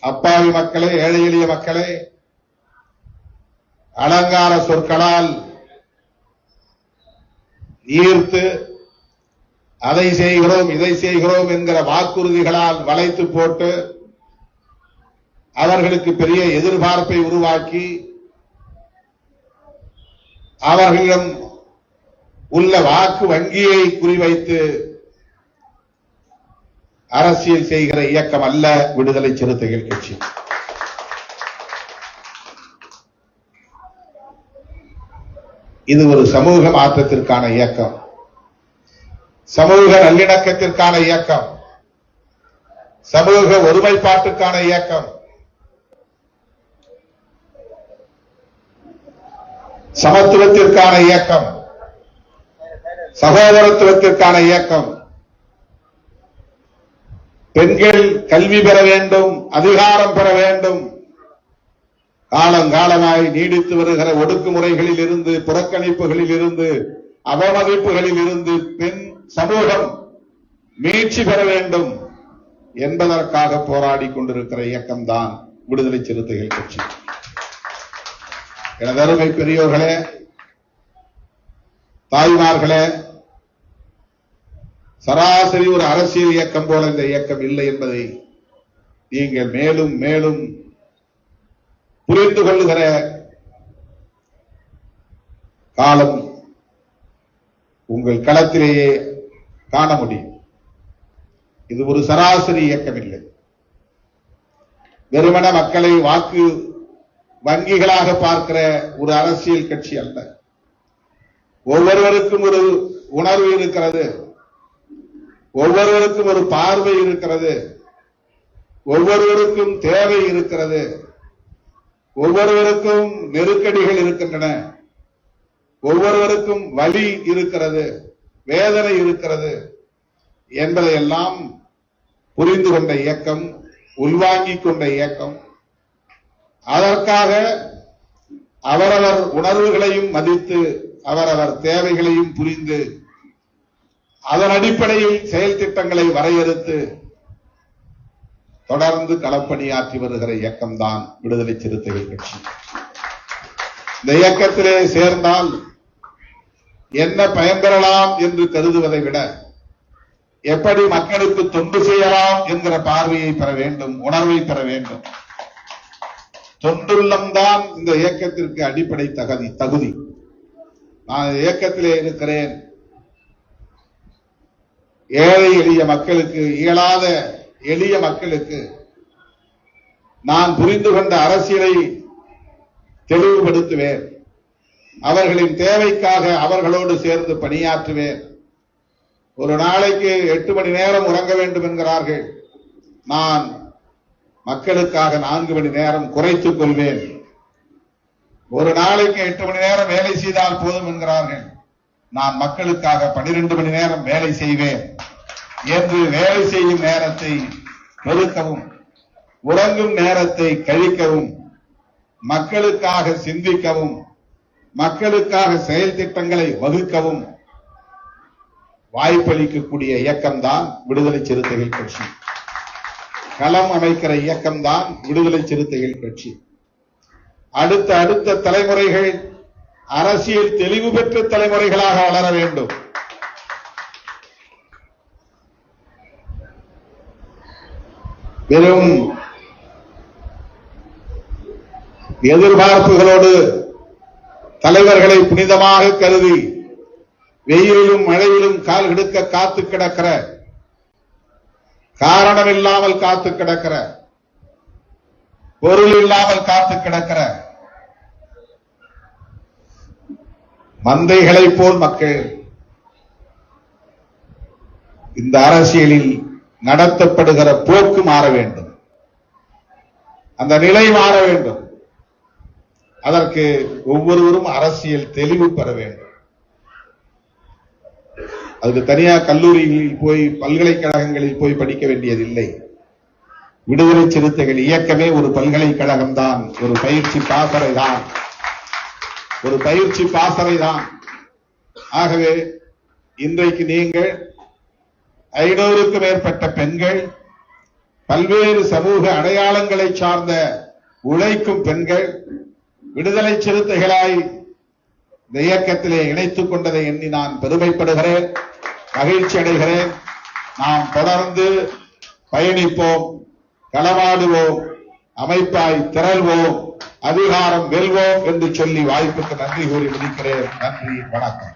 அப்பாவி மக்களே, ஏழை எளிய மக்களே, அலங்கார சொற்களால் ஈர்த்து அதை செய்கிறோம் இதை செய்கிறோம் என்கிற வாக்குறுதிகளால் வளைத்து போட்டு அவர்களுக்கு பெரிய எதிர்பார்ப்பை உருவாக்கி அவர்களிடம் உள்ள வாக்கு வங்கியை குறிவைத்து அரசியல் செய்கிற இயக்கம் அல்ல விடுதலை சிறுத்தைகள் கட்சி. இது ஒரு சமூக மாற்றத்திற்கான இயக்கம், சமூக நல்லிணக்கத்திற்கான இயக்கம், சமூக ஒருமைப்பாட்டுக்கான இயக்கம், சமத்துவத்திற்கான இயக்கம், சகோதரத்துவத்திற்கான இயக்கம். பெண்கள் கல்வி பெற வேண்டும், அதிகாரம் பெற வேண்டும். காலங்காலமாய் நீடித்து வருகிற ஒடுக்குமுறைகளில் இருந்து, புறக்கணிப்புகளில் இருந்து, அவமதிப்புகளில் இருந்து பெண் சமூகம் மீட்சி பெற வேண்டும் என்பதற்காக போராடி கொண்டிருக்கிற இயக்கம் தான் விடுதலை சிறுத்தைகள் கட்சி. எனது அருமை பெரியோர்களே, தாய்மார்களே, சராசரி ஒரு அரசியல் இயக்கம் போல இந்த இயக்கம் இல்லை என்பதை நீங்கள் மேலும் மேலும் புரிந்து கொள்ளுகிற காலம் உங்கள் களத்திலேயே காண முடியும். இது ஒரு சராசரி இயக்கம் இல்லை. வெறுமன மக்களை வாக்கு வங்கிகளாக பார்க்கிற ஒரு அரசியல் கட்சி அல்ல. ஒவ்வொருவருக்கும் ஒரு உணர்வு இருக்கிறது, ஒவ்வொருவருக்கும் ஒரு பார்வை இருக்கிறது, ஒவ்வொருவருக்கும் தேவை இருக்கிறது, ஒவ்வொருவருக்கும் நெருக்கடிகள் இருக்கின்றன, ஒவ்வொருவருக்கும் வலி இருக்கிறது, வேதனை இருக்கிறது என்பதையெல்லாம் புரிந்து கொண்ட இயக்கம், உள்வாங்கிக் கொண்ட இயக்கம். அதற்காக அவரவர் உணர்வுகளையும் மதித்து அவரவர் தேவைகளையும் புரிந்து அதன் அடிப்படையில் செயல் திட்டங்களை வரையறுத்து தொடர்ந்து களப்பணியாற்றி வருகிற இயக்கம் தான் விடுதலை சிறுத்தைகள் கட்சி. இந்த இயக்கத்திலே சேர்ந்தால் என்ன பயன் பெறலாம் என்று கருதுவதை விட எப்படி மக்களுக்கு தொண்டு செய்யலாம் என்கிற பார்வையை பெற வேண்டும், உணர்வை பெற வேண்டும். தொண்டுள்ளம்தான் இந்த இயக்கத்திற்கு அடிப்படை தகுதி. நான் இயக்கத்திலே இருக்கிறேன். ஏழை எளிய மக்களுக்கு, இயலாத எளிய மக்களுக்கு நான் புரிந்து கொண்ட அரசியலை தெளிவுபடுத்துவேன். அவர்களின் தேவைக்காக அவர்களோடு சேர்ந்து பணியாற்றுவேன். ஒரு நாளைக்கு 8 மணி நேரம் உறங்க வேண்டும் என்கிறார்கள். நான் மக்களுக்காக 4 மணி நேரம் குறைத்துக் கொள்வேன். ஒரு நாளைக்கு 8 மணி நேரம் வேலை செய்தால் போதும் என்கிறார்கள். நான் மக்களுக்காக 12 மணி நேரம் வேலை செய்வேன் என்று வேலை செய்யும் நேரத்தை பெருக்கவும், உறங்கும் நேரத்தை கழிக்கவும், மக்களுக்காக சிந்திக்கவும், மக்களுக்காக செயல் திட்டங்களை வகுக்கவும் வாய்ப்பளிக்கக்கூடிய இயக்கம்தான் விடுதலை சிறுத்தைகள் கட்சி. களம் அமைக்கிற இயக்கம்தான் விடுதலை சிறுத்தைகள் கட்சி. அடுத்த தலைமுறைகள் அரசியல் தெளிவு பெற்ற தலைமுறைகளாக வளர வேண்டும். வெறும் எதிர்பார்ப்புகளோடு தலைவர்களை புனிதமாக கருதி வெயிலிலும் மழையிலும் கால் எடுக்க காத்து கிடக்கிற, காரணம் இல்லாமல் காத்து கிடக்கிற, பொருள் இல்லாமல் காத்து கிடக்கிற மந்தைகளை போல் மக்கள் இந்த அரசியலில் நடத்தப்படுகிற போக்கு மாற வேண்டும். அந்த நிலை மாற வேண்டும். அதற்கு ஒவ்வொருவரும் அரசியல் தெளிவு பெற வேண்டும். அதுக்கு தனியா கல்லூரிகளில் போய், பல்கலைக்கழகங்களில் போய் படிக்க வேண்டியதில்லை. விடுதலை சிறுத்தைகள் இயக்கமே ஒரு பல்கலைக்கழகம் தான், ஒரு பயிற்சி பாசறை தான், ஒரு பயிற்சி பாசறை தான். ஆகவே இன்றைக்கு நீங்கள் 500க்கும் மேற்பட்ட பெண்கள் பல்வேறு சமூக அடையாளங்களை சார்ந்த உழைக்கும் பெண்கள் விடுதலை சிறுத்தைகளாய் இந்த இயக்கத்திலே இணைத்துக் கொண்டதை எண்ணி நான் பெருமைப்படுகிறேன், மகிழ்ச்சி அடைகிறேன். நாம் தொடர்ந்து பயணிப்போம், களமாடுவோம், அமைப்பாய் திரள்வோம், அதிகாரம் வெல்வோம் என்று சொல்லி வாய்ப்புக்கு நன்றி கூறி முடிக்கிறேன். நன்றி, வணக்கம்.